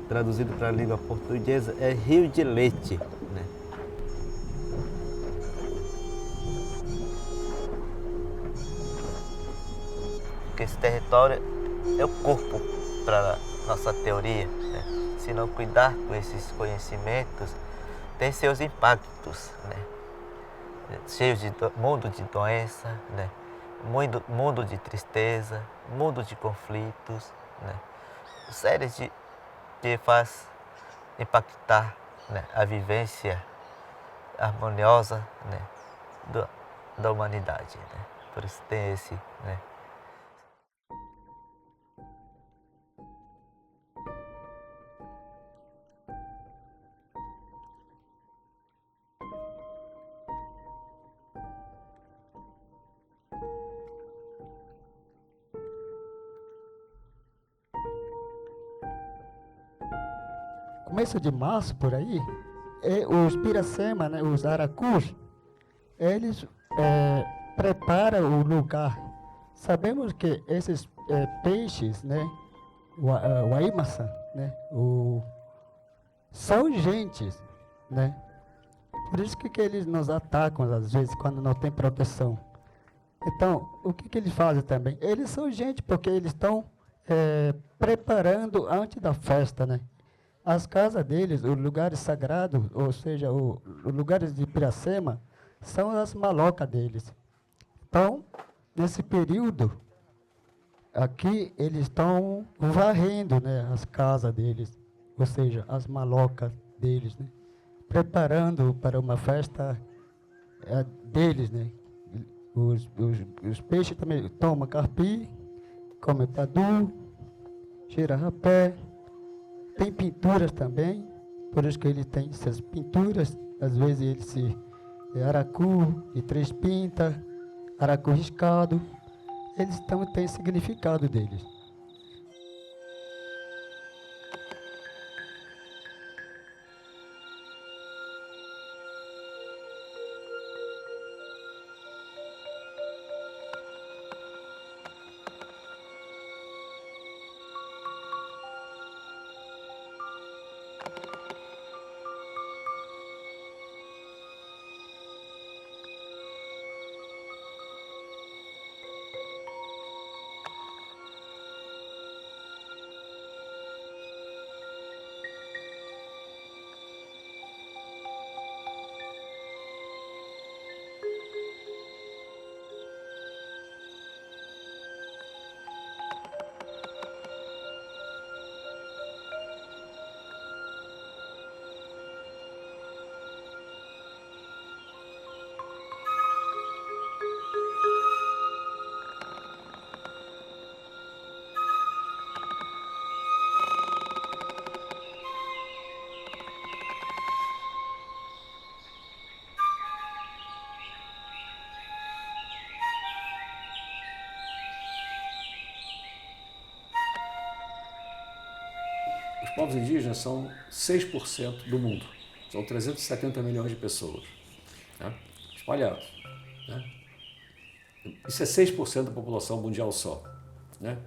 traduzido para a língua portuguesa, é rio de leite. Né? Porque esse território é o corpo para a nossa teoria. Né? Se não cuidar com esses conhecimentos, tem seus impactos, né? Cheios de mundo de doença, né? Mundo de tristeza, mundo de conflitos, né? Séries que faz impactar, né, a vivência harmoniosa, né, da humanidade. Né? Por isso tem esse, né? Começo de março, por aí, os piracema, né, os aracus, eles preparam o lugar. Sabemos que esses peixes, né, o aimaçã, né, são gentes, né? Por isso que eles nos atacam, às vezes, quando não tem proteção. Então, o que eles fazem também? Eles são gente porque eles estão preparando antes da festa, né? As casas deles, os lugares sagrados, ou seja, os lugares de Piracema, são as malocas deles. Então, nesse período, aqui eles estão varrendo, né, as casas deles, ou seja, as malocas deles, né, preparando para uma festa deles. Né. Os peixes também tomam carpi, comem padu, cheira rapé. Tem pinturas também, por isso que ele tem essas pinturas. Às vezes ele aracu de 3 pintas, aracu riscado. Eles também têm significado deles. povos indígenas são 6% do mundo. São 370 milhões de pessoas, né? Espalhados, né? Isso é 6% da população mundial só, né?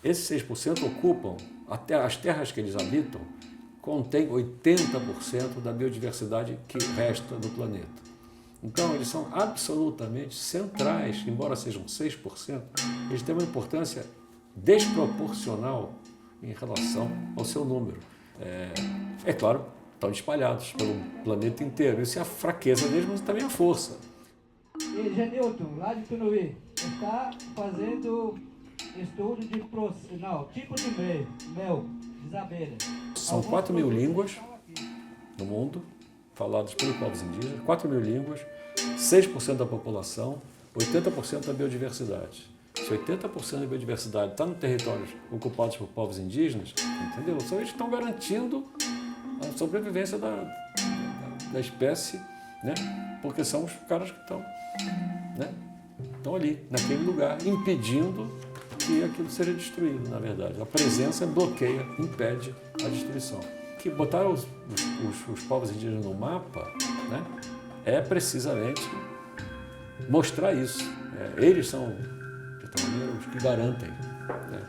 Esses 6% ocupam, até as terras que eles habitam, contém 80% da biodiversidade que resta no planeta. Então, eles são absolutamente centrais, embora sejam 6%, eles têm uma importância desproporcional em relação ao seu número. É claro, estão espalhados pelo planeta inteiro. Isso é a fraqueza deles, mas também a força. E Genilton, lá de Tunuí, está fazendo estudo de tipo de mel de abelha. São 4.000 línguas no mundo, faladas pelos povos indígenas, 4.000 línguas, 6% da população, 80% da biodiversidade. Se 80% da biodiversidade está nos territórios ocupados por povos indígenas, entendeu? São eles que estão garantindo a sobrevivência da espécie, né? Porque são os caras que estão, né? Estão ali, naquele lugar, impedindo que aquilo seja destruído, na verdade. A presença bloqueia, impede a destruição. Que botar os povos indígenas no mapa, né, é precisamente mostrar isso. Eles são, de certa maneira, os que garantem, né,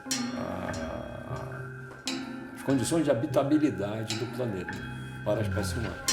as condições de habitabilidade do planeta para a espécie humana.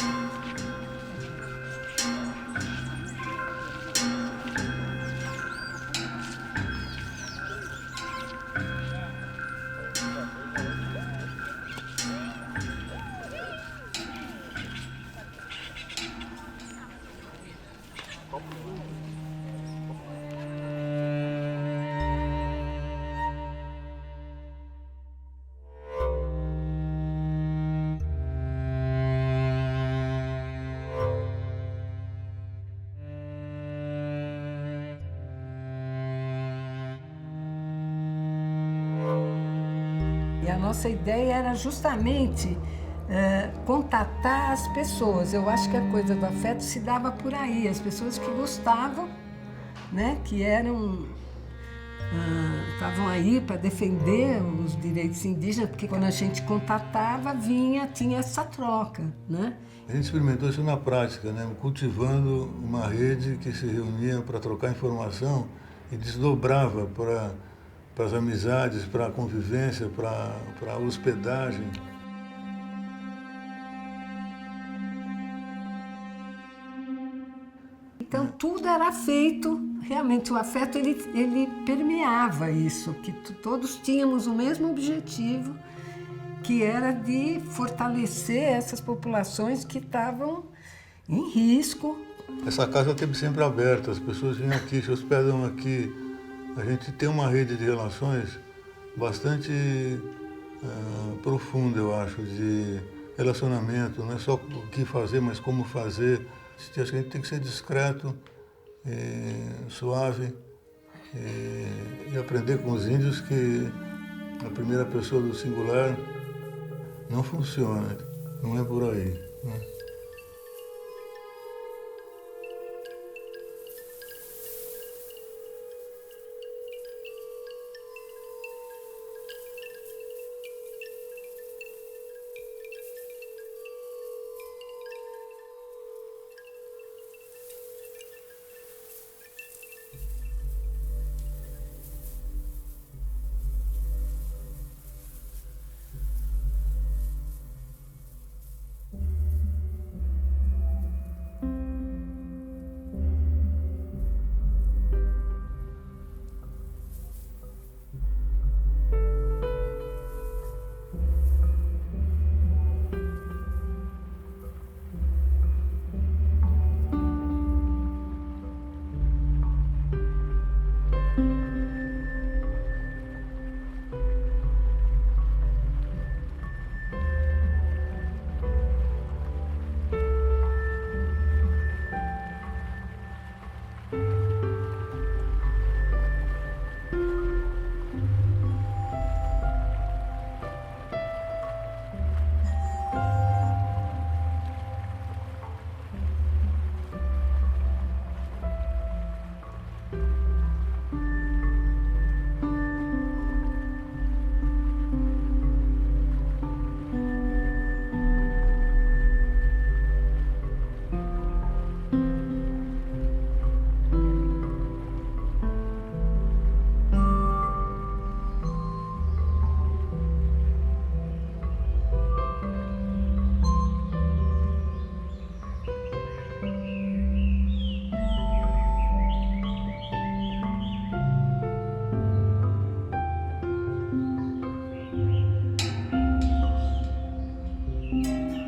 E a nossa ideia era justamente contatar as pessoas. Eu acho que a coisa do afeto se dava por aí, as pessoas que gostavam, né, que eram estavam aí para defender os direitos indígenas, porque quando a gente contatava, tinha essa troca, né? A gente experimentou isso na prática, né, cultivando uma rede que se reunia para trocar informação e desdobrava para as amizades, para a convivência, para a hospedagem. Então tudo era feito, realmente o afeto ele permeava isso, que todos tínhamos o mesmo objetivo, que era de fortalecer essas populações que estavam em risco. Essa casa esteve sempre aberta, as pessoas vinham aqui, se hospedam aqui. A gente tem uma rede de relações bastante profunda, eu acho, de relacionamento, não é só o que fazer, mas como fazer. Acho que a gente tem que ser discreto, suave e aprender com os índios que a primeira pessoa do singular não funciona, não é por aí, né? Thank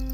you.